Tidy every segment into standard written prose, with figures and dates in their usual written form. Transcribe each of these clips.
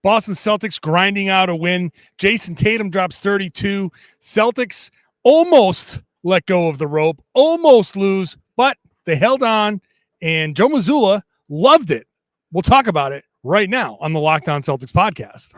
Boston Celtics grinding out a win. Jayson Tatum drops 32. Celtics almost let go of the rope, almost lose, but they held on, and Joe Mazzulla loved it. We'll talk about it right now on the Locked On Celtics podcast.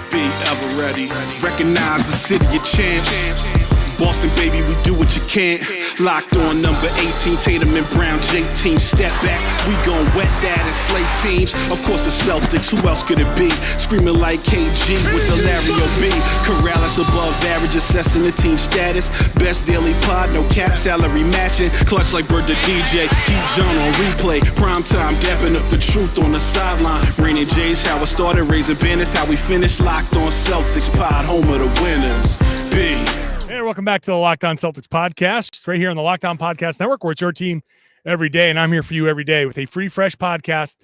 Be ever ready. Recognize the city of champs. Boston, baby, we do what you can't. Locked on number 18, Tatum and Brown, J-team, step back. We gon' wet that and slay teams. Of course, the Celtics, who else could it be? Screaming like KG with the Larry O.B. Karalis above average, assessing the team status. Best daily pod, no cap, salary matching. Clutch like Bird the DJ, keep John on replay. Prime time, dapping up the truth on the sideline. Raining J's, how it started, raising banners, how we finished. Locked on Celtics pod, home of the winners. B. Hey, welcome back to the Locked On Celtics podcast, right here on the Locked On Podcast Network, where it's your team every day, and I'm here for you every day with a free, fresh podcast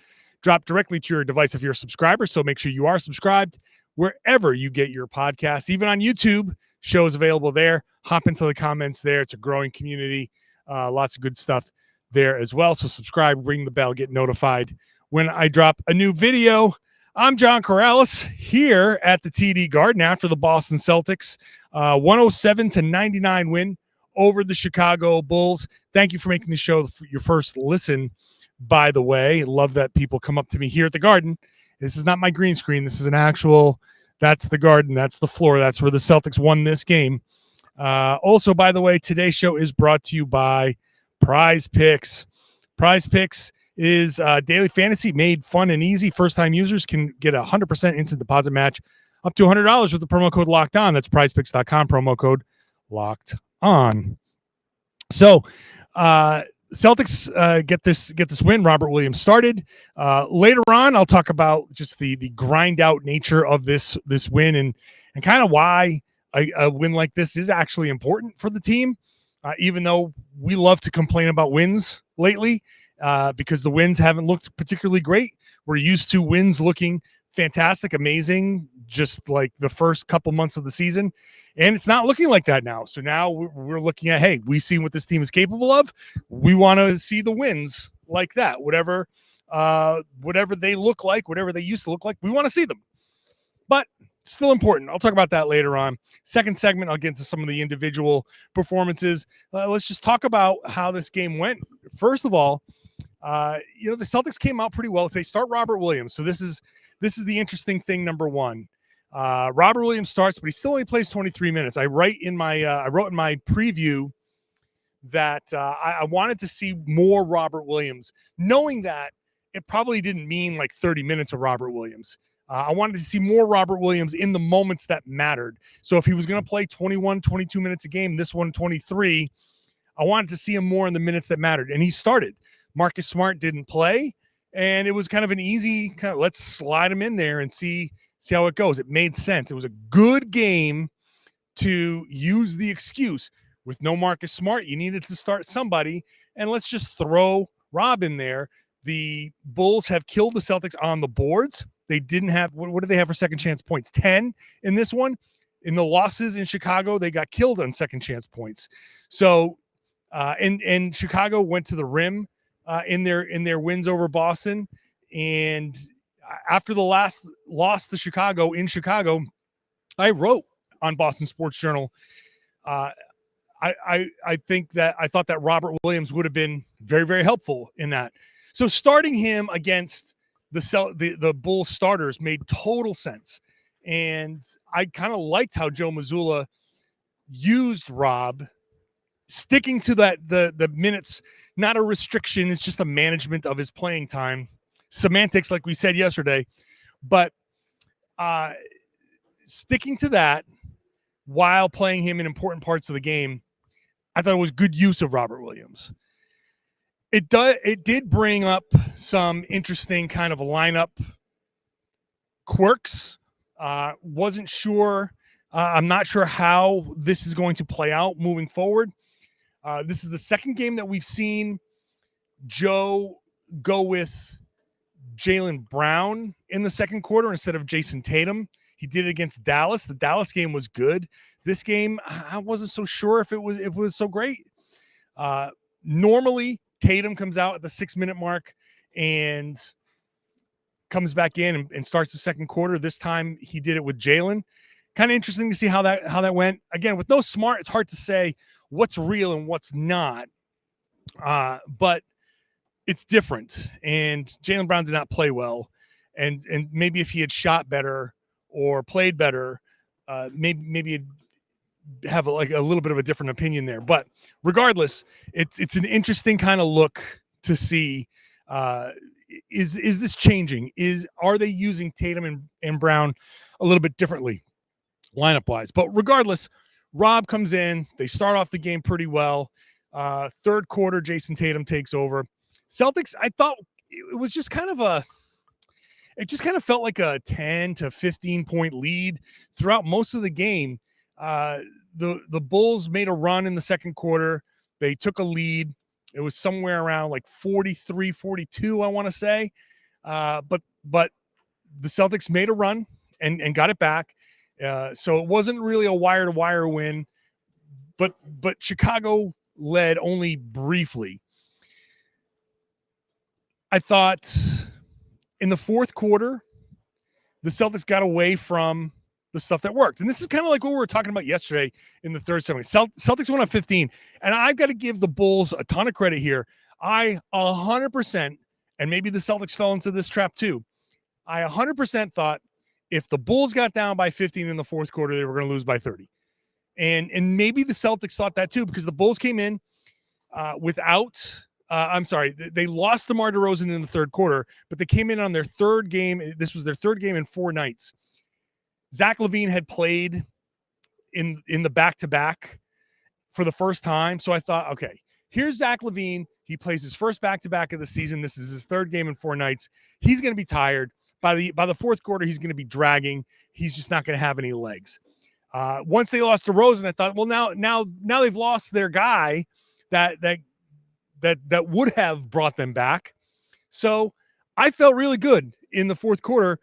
dropped directly to your device if you're a subscriber, so make sure you are subscribed wherever you get your podcasts. Even on YouTube, shows available there. Hop into the comments there. It's a growing community. Lots of good stuff there as well, so subscribe, ring the bell, get notified when I drop a new video. I'm John Karalis here at the TD Garden after the Boston Celtics 107-99 win over the Chicago Bulls. Thank you for making the show your first listen, by the way. Love that people come up to me here at the Garden. This is not my green screen. This is an actual, that's the Garden. That's the floor. That's where the Celtics won this game. Also, by the way, today's show is brought to you by PrizePicks. PrizePicks is daily fantasy made fun and easy. First-time users can get a 100% instant deposit match up to $100 with the promo code Locked On. That's PrizePicks.com, promo code Locked On. So, Celtics get this win. Robert Williams started. Later on, I'll talk about just the grind out nature of this win and kind of why a win like this is actually important for the team, even though we love to complain about wins lately. Because the wins haven't looked particularly great. We're used to wins looking fantastic, amazing, just like the first couple months of the season. And it's not looking like that now. So now we're looking at, hey, we've seen what this team is capable of. We want to see the wins like that. Whatever they look like, whatever they used to look like, we want to see them. But still important. I'll talk about that later on. Second segment, I'll get into some of the individual performances. Let's just talk about how this game went. First of all, the Celtics came out pretty well. They start Robert Williams. So this is the interesting thing. Number one, Robert Williams starts, but he still only plays 23 minutes. I wrote in my preview that I wanted to see more Robert Williams, knowing that it probably didn't mean like 30 minutes of Robert Williams. I wanted to see more Robert Williams in the moments that mattered. So if he was going to play 21, 22 minutes a game, this one 23, I wanted to see him more in the minutes that mattered. And he started. Marcus Smart didn't play, and it was kind of an easy let's slide him in there and see how it goes. It made sense. It was a good game to use the excuse. With no Marcus Smart, you needed to start somebody, and let's just throw Rob in there. The Bulls have killed the Celtics on the boards. They didn't have, what did they have for second chance points? 10 in this one. In the losses in Chicago, they got killed on second chance points. So, and Chicago went to the rim in their wins over Boston. And after the last loss to Chicago in Chicago, I wrote on Boston Sports Journal, I thought that Robert Williams would have been very, very helpful in that. So starting him against the Bulls starters made total sense. And I kind of liked how Joe Mazzulla used Rob, sticking to the minutes, not a restriction. It's just a management of his playing time. Semantics, like we said yesterday, but sticking to that while playing him in important parts of the game, I thought it was good use of Robert Williams. It did bring up some interesting kind of lineup quirks. Wasn't sure. I'm not sure how this is going to play out moving forward. This is the second game that we've seen Joe go with Jaylen Brown in the second quarter instead of Jayson Tatum. He did it against Dallas. The Dallas game was good. This game, I wasn't so sure if it was so great. Normally, Tatum comes out at the 6-minute mark and comes back in and starts the second quarter. This time he did it with Jaylen. Kind of interesting to see how that went. Again, with no Smart, it's hard to say what's real and what's not. But it's different. And Jaylen Brown did not play well. And maybe if he had shot better or played better, maybe he'd have a little bit of a different opinion there. But regardless, it's an interesting kind of look to see. Is this changing? Are they using Tatum and Brown a little bit differently lineup wise? But regardless, Rob comes in. They start off the game pretty well. Third quarter, Jayson Tatum takes over. Celtics, I thought it was just kind of it just kind of felt like a 10 to 15 point lead throughout most of the game. The Bulls made a run in the second quarter. They took a lead. It was somewhere around like 43, 42, I want to say. But the Celtics made a run and got it back. So it wasn't really a wire-to-wire win, but Chicago led only briefly. I thought in the fourth quarter, the Celtics got away from the stuff that worked. And this is kind of like what we were talking about yesterday in the third segment. Celtics went up 15. And I've got to give the Bulls a ton of credit here. I 100%, and maybe the Celtics fell into this trap too, I 100% thought if the Bulls got down by 15 in the fourth quarter, they were going to lose by 30. And maybe the Celtics thought that too, because the Bulls came in without they lost DeMar DeRozan in the third quarter, but they came in on their third game. This was their third game in 4 nights. Zach Lavine had played in the back-to-back for the first time. So I thought, okay, here's Zach Lavine. He plays his first back-to-back of the season. This is his third game in 4 nights. He's going to be tired. By the fourth quarter, he's going to be dragging. He's just not going to have any legs. Once they lost DeRozan, I thought, well, now they've lost their guy that would have brought them back. So I felt really good in the fourth quarter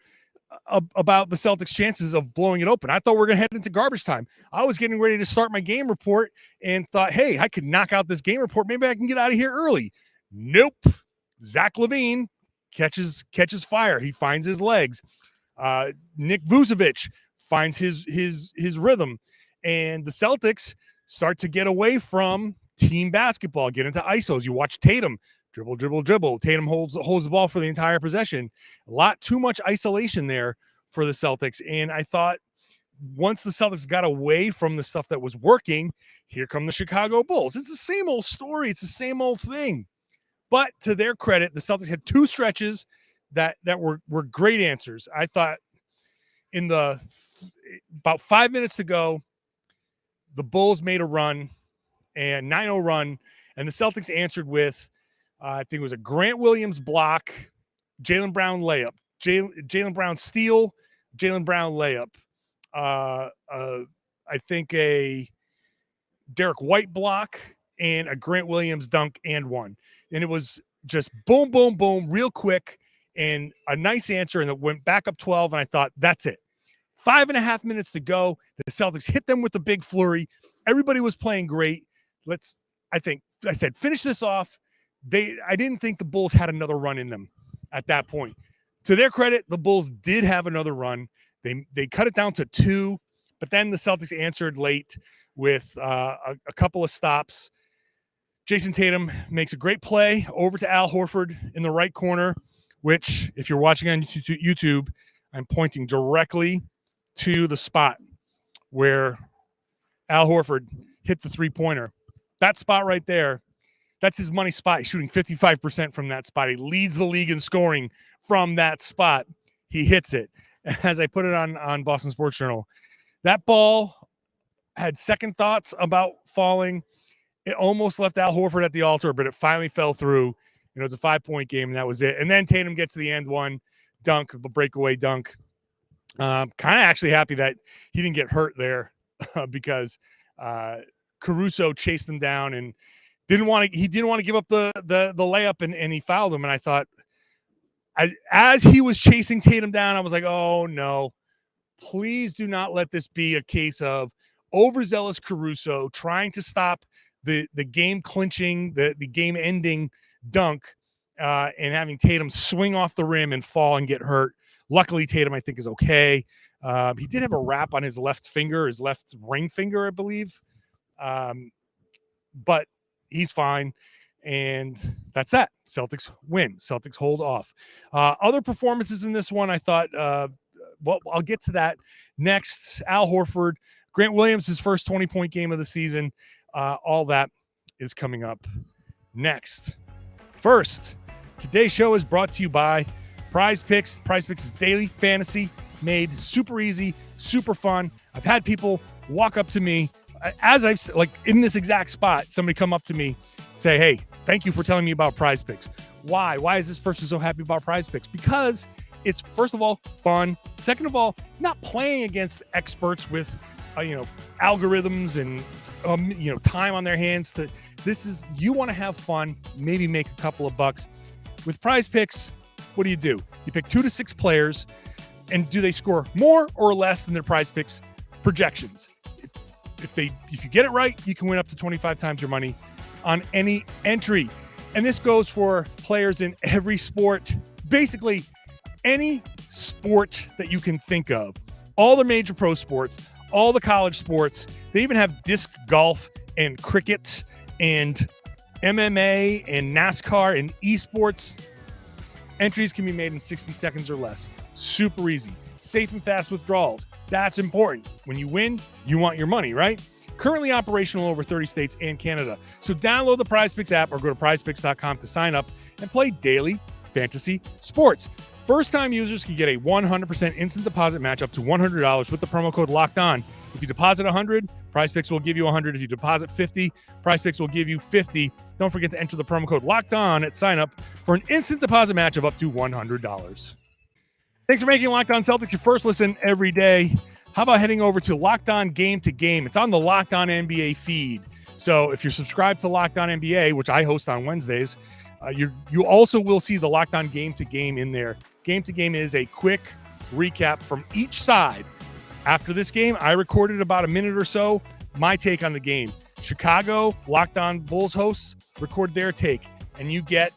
about the Celtics' chances of blowing it open. I thought we were going to head into garbage time. I was getting ready to start my game report and thought, hey, I could knock out this game report. Maybe I can get out of here early. Nope. Zach Lavine catches fire. He finds his legs. Nick Vucevic finds his rhythm. And the Celtics start to get away from team basketball, get into ISOs. You watch Tatum dribble. Tatum holds the ball for the entire possession. A lot too much isolation there for the Celtics. And I thought once the Celtics got away from the stuff that was working, here come the Chicago Bulls. It's the same old story. It's the same old thing. But to their credit, the Celtics had 2 stretches that were great answers. I thought in about 5 minutes to go, the Bulls made a run, and 9-0 run, and the Celtics answered with, I think it was a Grant Williams block, Jaylen Brown layup, Jaylen Brown steal, Jaylen Brown layup. I think a Derek White block and a Grant Williams dunk and one. And it was just boom, boom, boom, real quick, and a nice answer, and it went back up 12, and I thought, that's it. 5.5 minutes to go. The Celtics hit them with a big flurry. Everybody was playing great. I said, finish this off. I didn't think the Bulls had another run in them at that point. To their credit, the Bulls did have another run. They cut it down to 2, but then the Celtics answered late with a couple of stops. Jayson Tatum makes a great play over to Al Horford in the right corner, which, if you're watching on YouTube, I'm pointing directly to the spot where Al Horford hit the 3-pointer. That spot right there, that's his money spot. He's shooting 55% from that spot. He leads the league in scoring from that spot. He hits it. As I put it on Boston Sports Journal, that ball had second thoughts about falling. It almost left Al Horford at the altar, but it finally fell through. It was a 5-point game, and that was it. And then Tatum gets to the end one dunk, the breakaway dunk. Kind of actually happy that he didn't get hurt there because Caruso chased him down and didn't want to give up the layup, and he fouled him. And I thought, as he was chasing Tatum down, I was like, oh no, please do not let this be a case of overzealous Caruso trying to stop the game clinching, the game ending dunk and having Tatum swing off the rim and fall and get hurt. Luckily, Tatum, I think, is okay. He did have a wrap on his left finger, his left ring finger, I believe. But he's fine. And that's that. Celtics win. Celtics hold off. Other performances in this one, I thought, well, I'll get to that next. Al Horford, Grant Williams, his first 20-point game of the season. All that is coming up next. First, today's show is brought to you by PrizePicks. PrizePicks is daily fantasy made super easy, super fun. I've had people walk up to me as I've like in this exact spot. Somebody come up to me, say, "Hey, thank you for telling me about PrizePicks." Why? Why is this person so happy about PrizePicks? Because it's, first of all, fun. Second of all, not playing against experts with, algorithms and time on their hands. You want to have fun, maybe make a couple of bucks. With PrizePicks, what do? You pick 2 to 6 players, and do they score more or less than their PrizePicks projections? If you get it right, you can win up to 25 times your money on any entry. And this goes for players in every sport, basically any sport that you can think of. All the major pro sports, all the college sports. They even have disc golf and cricket and MMA and NASCAR and esports. Entries can be made in 60 seconds or less. Super easy. Safe and fast withdrawals. That's important. When you win, you want your money, right? Currently operational over 30 states and Canada. So download the PrizePicks app or go to prizepicks.com to sign up and play daily fantasy sports. First-time users can get a 100% instant deposit match up to $100 with the promo code LOCKEDON. If you deposit $100, PrizePicks will give you $100. If you deposit $50, PrizePicks will give you $50. Don't forget to enter the promo code LOCKEDON at sign-up for an instant deposit match of up to $100. Thanks for making Locked On Celtics your first listen every day. How about heading over to Locked On Game to Game? It's on the Locked On NBA feed. So if you're subscribed to Locked On NBA, which I host on Wednesdays, you also will see the Locked On Game to Game in there. Game to Game is a quick recap from each side. After this game, I recorded about a minute or so my take on the game. Chicago Locked On Bulls hosts record their take, and you get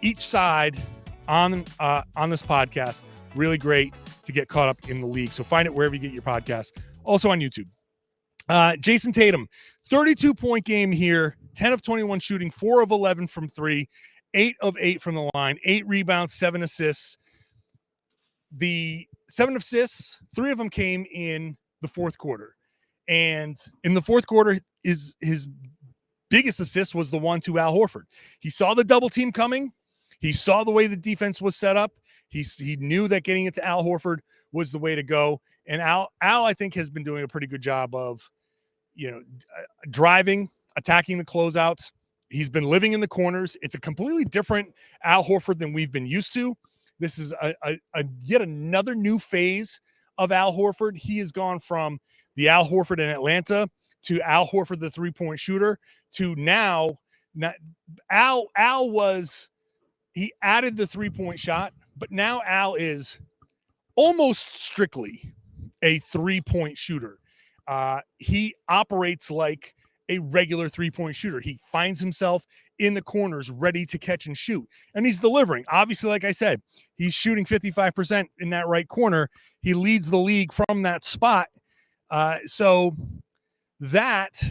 each side on this podcast. Really great to get caught up in the league. So find it wherever you get your podcasts. Also on YouTube. Jayson Tatum, 32-point game here, 10 of 21 shooting, 4 of 11 from 3, 8 of 8 from the line, 8 rebounds, 7 assists. The 7 assists, 3 of them came in the fourth quarter. And in the fourth quarter, his biggest assist was the one to Al Horford. He saw the double team coming. He saw the way the defense was set up. He knew that getting it to Al Horford was the way to go. And Al, I think, has been doing a pretty good job of, driving, attacking the closeouts. He's been living in the corners. It's a completely different Al Horford than we've been used to. This is a yet another new phase of Al Horford. He has gone from the Al Horford in Atlanta to Al Horford, the three-point shooter, to now he added the three-point shot, but now Al is almost strictly a three-point shooter. He operates like a regular three-point shooter. He finds himself in the corners ready to catch and shoot, and he's delivering. Obviously, like I said, he's shooting 55% in that right corner. He leads the league from that spot. So that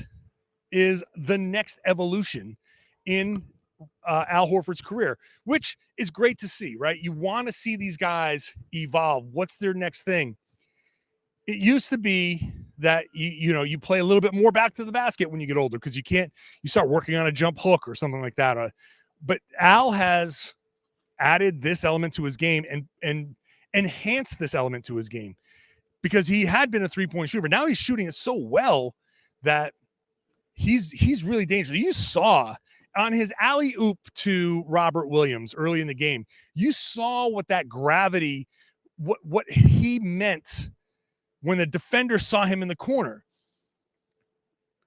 is the next evolution in Al Horford's career, which is great to see, right? You want to see these guys evolve. What's their next thing? It used to be that you play a little bit more back to the basket when you get older because you start working on a jump hook or something like that. But Al has added this element to his game and enhanced this element to his game because he had been a three-point shooter, but now he's shooting it so well that he's really dangerous. You saw on his alley-oop to Robert Williams early in the game, you saw what that gravity, what he meant when the defender saw him in the corner.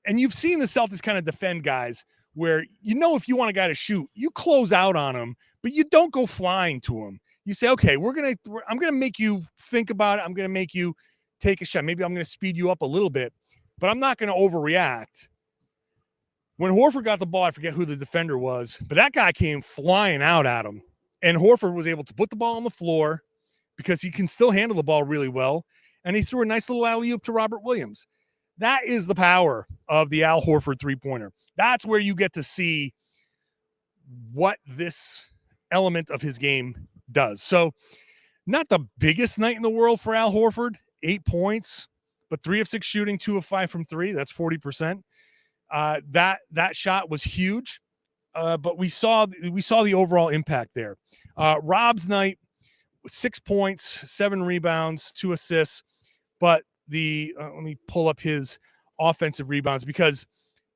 And you've seen the Celtics kind of defend guys where, if you want a guy to shoot, you close out on him, but you don't go flying to him. You say, okay, I'm going to make you think about it. I'm going to make you take a shot. Maybe I'm going to speed you up a little bit, but I'm not going to overreact. When Horford got the ball, I forget who the defender was, but that guy came flying out at him. And Horford was able to put the ball on the floor because he can still handle the ball really well. And he threw a nice little alley-oop to Robert Williams. That is the power of the Al Horford three-pointer. That's where you get to see what this element of his game does. So not the biggest night in the world for Al Horford, 8 points, but 3 of 6 shooting, 2 of 5 from 3. That's 40%. That shot was huge, but we saw the overall impact there. Rob's night, 6 points, 7 rebounds, 2 assists, but let me pull up his offensive rebounds because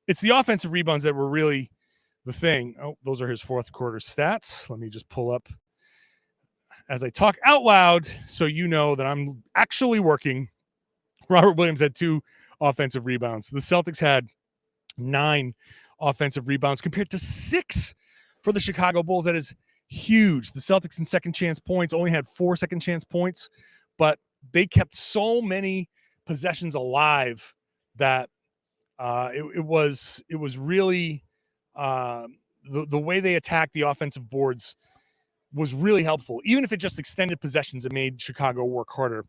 it's the offensive rebounds that were really the thing. Oh, those are his fourth quarter stats. Let me just pull up as I talk out loud so you know that I'm actually working. Robert Williams had 2 offensive rebounds. The Celtics had 9 offensive rebounds compared to 6 for the Chicago Bulls. That is huge. The Celtics in second chance points only had 4 second chance points, but they kept so many possessions alive that it was really the way they attacked the offensive boards was really helpful. Even if it just extended possessions, it made Chicago work harder.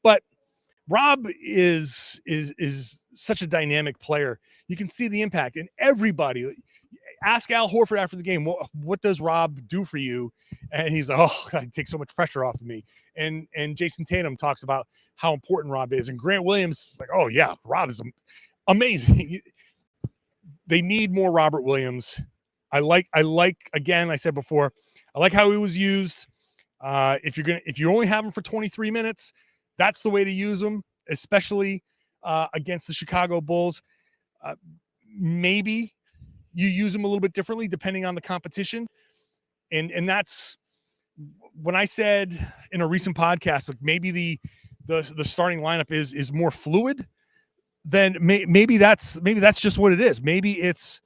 But Rob is such a dynamic player. You can see the impact, and everybody ask Al Horford after the game, what does Rob do for you? And he's like, oh, God, it takes so much pressure off of me. And Jayson Tatum talks about how important Rob is. And Grant Williams is like, oh yeah, Rob is amazing. They need more Robert Williams. I like again, I said before, I like how he was used. If you only have him for 23 minutes, that's the way to use him, especially against the Chicago Bulls. Maybe you use him a little bit differently depending on the competition. And that's when I said in a recent podcast, like maybe the starting lineup is more fluid. Then maybe that's just what it is. Maybe it's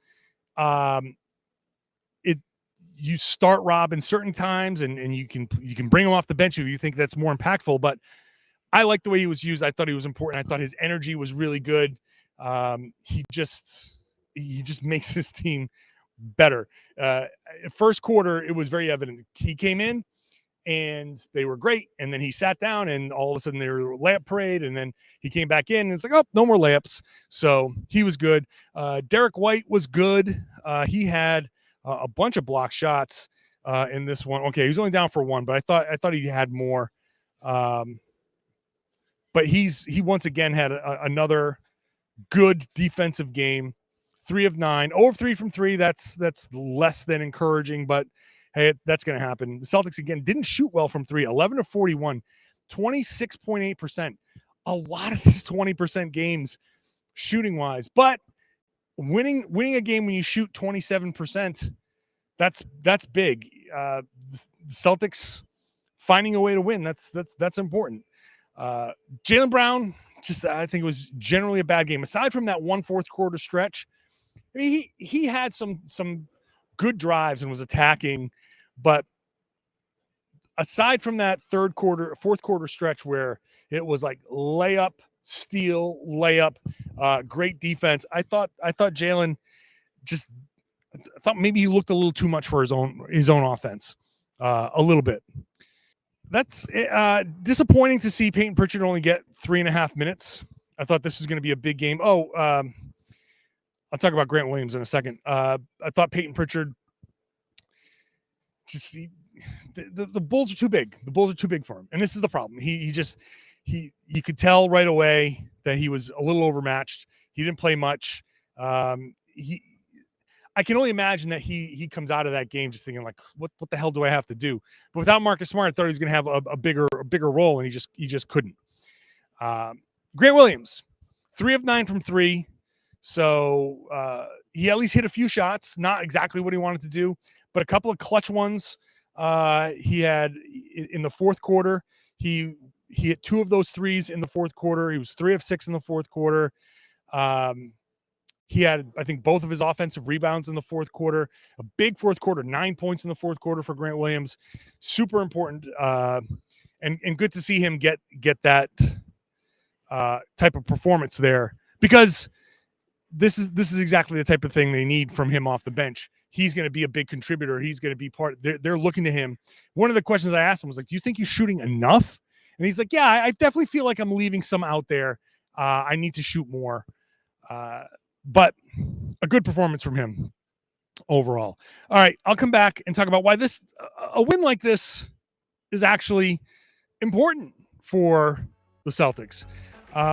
you start Rob in certain times and you can bring him off the bench if you think that's more impactful. But I like the way he was used. I thought he was important. I thought his energy was really good. He just makes his team better. First quarter, it was very evident. He came in and they were great. And then he sat down and all of a sudden they were layup parade. And then he came back in and it's like, oh, no more layups. So he was good. Derek White was good. He had a bunch of block shots in this one. Okay, he was only down for 1, but I thought he had more. But he once again had another good defensive game. 3 of 9, 0 of 3 from 3. That's less than encouraging, but hey, that's going to happen. The Celtics again didn't shoot well from 3. 11 of 41, 26.8%. A lot of these 20% games shooting wise, but winning a game when you shoot 27%, that's big. The Celtics finding a way to win, that's important. Jaylen Brown, I think it was generally a bad game. Aside from that one fourth quarter stretch, I mean, he had some good drives and was attacking, but aside from that fourth quarter stretch where it was like layup, steal, layup, great defense, I thought Jaylen I thought maybe he looked a little too much for his own offense, a little bit. That's disappointing to see Peyton Pritchard only get 3.5 minutes. I thought this was going to be a big game. I'll talk about Grant Williams in a second. I thought Peyton Pritchard the Bulls are too big. The Bulls are too big for him, and this is the problem. You could tell right away that he was a little overmatched. He didn't play much. I can only imagine that he comes out of that game just thinking like, what the hell do I have to do? But without Marcus Smart, I thought he was going to have a bigger role, and he just couldn't. Grant Williams, 3 of 9 from 3. So he at least hit a few shots, not exactly what he wanted to do, but a couple of clutch ones. He had in the fourth quarter. He hit 2 of those threes in the fourth quarter. He was 3 of 6 in the fourth quarter. He had, I think, both of his offensive rebounds in the fourth quarter. A big fourth quarter, 9 points in the fourth quarter for Grant Williams. Super important, and good to see him get that type of performance there, because this is exactly the type of thing they need from him off the bench. He's going to be a big contributor. He's going to be part. They're looking to him. One of the questions I asked him was like, "Do you think you're shooting enough?" And he's like, "Yeah, I definitely feel like I'm leaving some out there. I need to shoot more." But a good performance from him overall. All right, I'll come back and talk about why a win like this is actually important for the Celtics.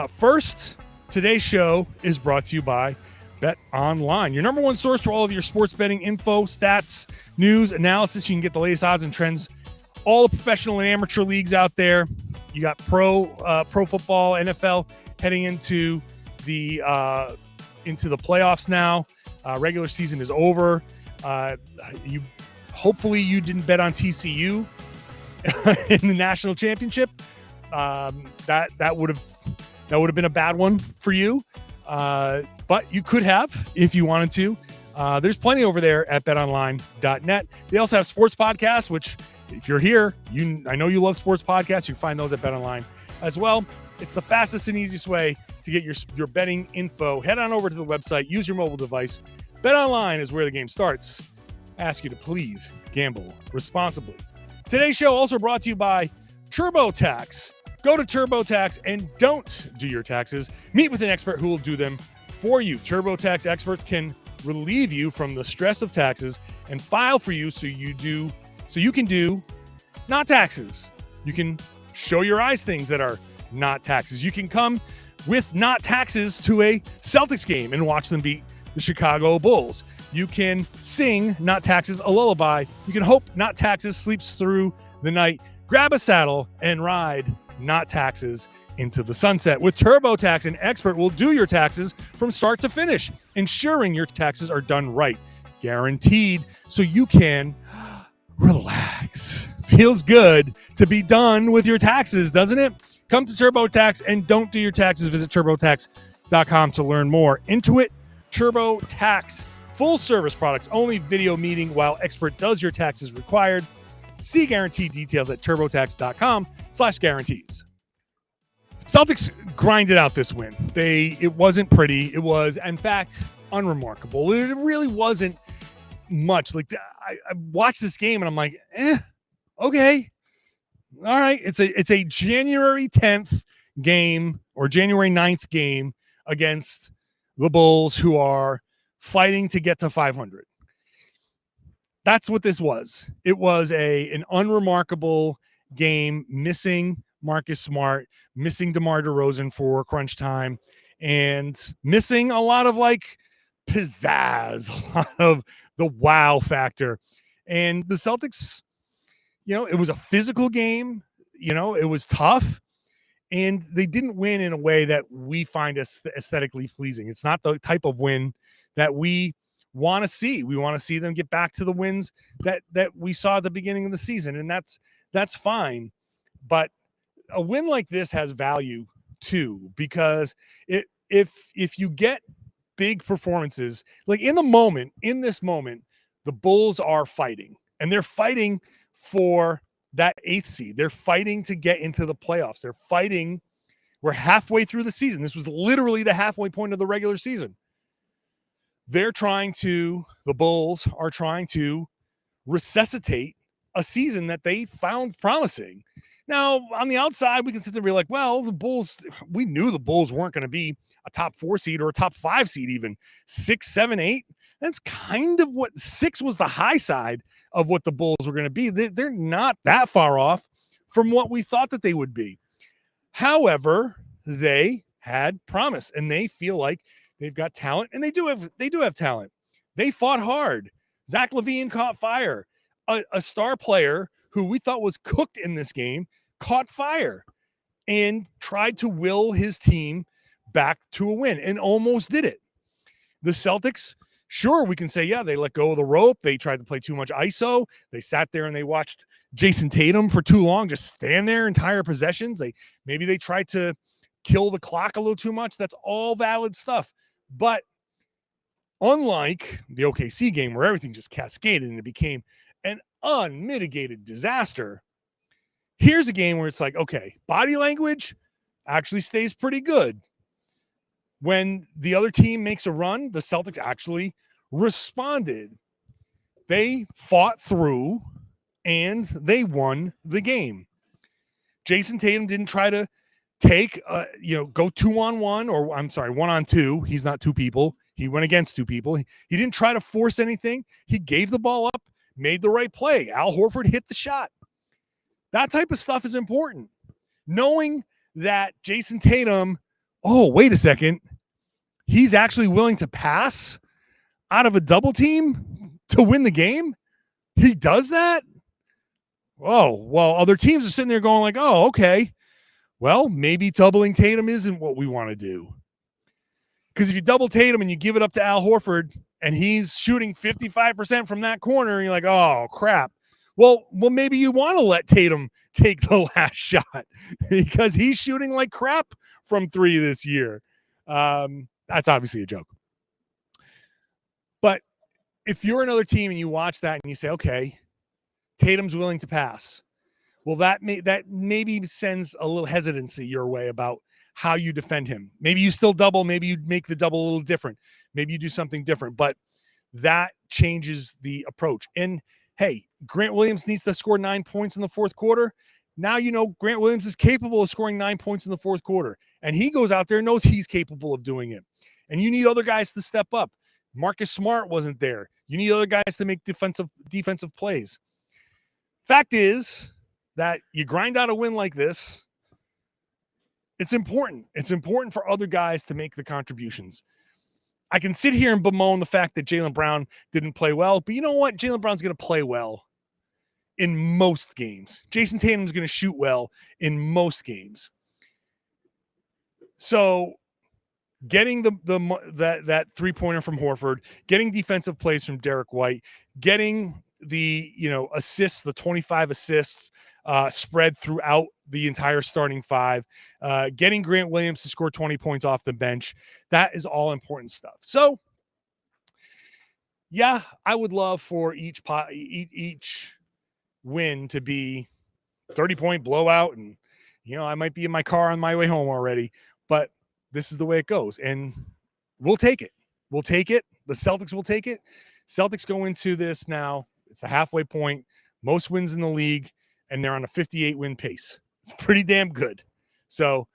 First, today's show is brought to you by BetOnline, your number one source for all of your sports betting info, stats, news, analysis. You can get the latest odds and trends, all the professional and amateur leagues out there. You got pro football, NFL heading into the playoffs now. Regular season is over. Hopefully you didn't bet on TCU in the national championship. That would have been a bad one for you. But you could have if you wanted to. There's plenty over there at betonline.net. They also have sports podcasts, which if you're here, I know you love sports podcasts. You find those at BetOnline as well. It's the fastest and easiest way to get your betting info. Head on over to the website. Use your mobile device. BetOnline is where the game starts. I ask you to please gamble responsibly. Today's show also brought to you by TurboTax. Go to TurboTax and don't do your taxes. Meet with an expert who will do them for you. TurboTax experts can relieve you from the stress of taxes and file for you so you can do not taxes. You can show your eyes things that are not taxes. You can come with not taxes to a Celtics game and watch them beat the Chicago Bulls. You can sing not taxes a lullaby. You can hope not taxes sleeps through the night. Grab a saddle and ride not taxes into the sunset. With TurboTax, an expert will do your taxes from start to finish, ensuring your taxes are done right, guaranteed, so you can relax. Feels good to be done with your taxes, doesn't it? Come to TurboTax and don't do your taxes. Visit TurboTax.com to learn more. Intuit TurboTax, full service products, only video meeting while expert does your taxes required. See guarantee details at TurboTax.com/guarantees. Celtics grinded out this win. It wasn't pretty. It was, in fact, unremarkable. It really wasn't much. Like I watched this game and I'm like, okay, all right. It's a January 10th game or January 9th game against the Bulls, who are fighting to get to 500. That's what this was. It was an unremarkable game, missing Marcus Smart, missing DeMar DeRozan for crunch time, and missing a lot of pizzazz, a lot of the wow factor. And the Celtics, it was a physical game. It was tough. And they didn't win in a way that we find aesthetically pleasing. It's not the type of win that we want to see. We want to see them get back to the wins that we saw at the beginning of the season, and that's fine. But a win like this has value too, because if you get big performances, like in this moment, the Bulls are fighting, and they're fighting for that 8th seed. They're fighting to get into the playoffs. They're fighting. We're halfway through the season. This was literally the halfway point of the regular season. The Bulls are trying to resuscitate a season that they found promising. Now, on the outside, we can sit there and be like, well, we knew the Bulls weren't going to be a top 4 seed or a top 5 seed, even 6, 7, 8. That's kind of what 6 was the high side of what the Bulls were going to be. They're not that far off from what we thought that they would be. However, they had promise, and they feel like they've got talent, and they do have talent. They fought hard. Zach Lavine caught fire. A star player who we thought was cooked in this game caught fire and tried to will his team back to a win and almost did it. The Celtics, sure, we can say, yeah, they let go of the rope. They tried to play too much ISO. They sat there and they watched Jayson Tatum for too long, just stand there entire possessions. Maybe they tried to kill the clock a little too much. That's all valid stuff. But unlike the OKC game where everything just cascaded and it became an unmitigated disaster, here's a game where it's like, okay, body language actually stays pretty good. when the other team makes a run, the Celtics actually responded. They fought through and they won the game. Jayson Tatum didn't try to take, go 2-on-1 or 1-on-2. He's not two people. He went against two people. He didn't try to force anything. He gave the ball up, made the right play. Al Horford hit the shot. That type of stuff is important. Knowing that Jayson Tatum, wait a second, he's actually willing to pass out of a double team to win the game. He does that? Oh, well, other teams are sitting there going like, oh, okay. Well, maybe doubling Tatum isn't what we want to do. Because if you double Tatum and you give it up to Al Horford and he's shooting 55% from that corner, you're like, oh, crap. Well, maybe you want to let Tatum take the last shot because he's shooting like crap from three this year. That's obviously a joke. But if you're another team and you watch that and you say, okay, Tatum's willing to pass. Well, that maybe sends a little hesitancy your way about how you defend him. Maybe you still double. Maybe you make the double a little different. Maybe you do something different. But that changes the approach. And, hey, Grant Williams needs to score 9 points in the fourth quarter. Now you know Grant Williams is capable of scoring 9 points in the fourth quarter. And he goes out there and knows he's capable of doing it. And you need other guys to step up. Marcus Smart wasn't there. You need other guys to make defensive plays. Fact is that you grind out a win like this, it's important. It's important for other guys to make the contributions. I can sit here and bemoan the fact that Jaylen Brown didn't play well, but you know what? Jaylen Brown's going to play well in most games. Jayson Tatum's going to shoot well in most games. So getting that three-pointer from Horford, getting defensive plays from Derek White, getting the assists, the 25 assists spread throughout the entire starting five, getting Grant Williams to score 20 points off the bench, that is all important stuff. So, yeah, I would love for each win to be 30-point blowout, and I might be in my car on my way home already, but this is the way it goes, and we'll take it. We'll take it. The Celtics will take it. Celtics go into this now. It's the halfway point, most wins in the league, and they're on a 58-win pace. It's pretty damn good. So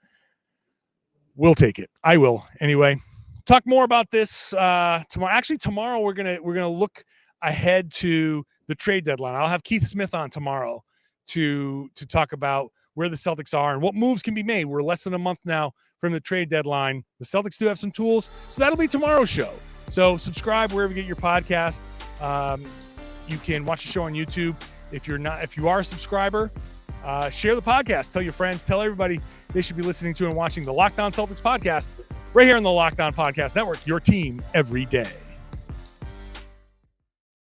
we'll take it. I will. Anyway, talk more about this tomorrow. Actually, tomorrow we're gonna look ahead to the trade deadline. I'll have Keith Smith on tomorrow to talk about where the Celtics are and what moves can be made. We're less than a month now from the trade deadline. The Celtics do have some tools, so that'll be tomorrow's show. So subscribe wherever you get your podcast. You can watch the show on YouTube. If you are a subscriber, share the podcast. Tell your friends. Tell everybody they should be listening to and watching the Locked On Celtics podcast right here on the Locked On Podcast Network. Your team every day.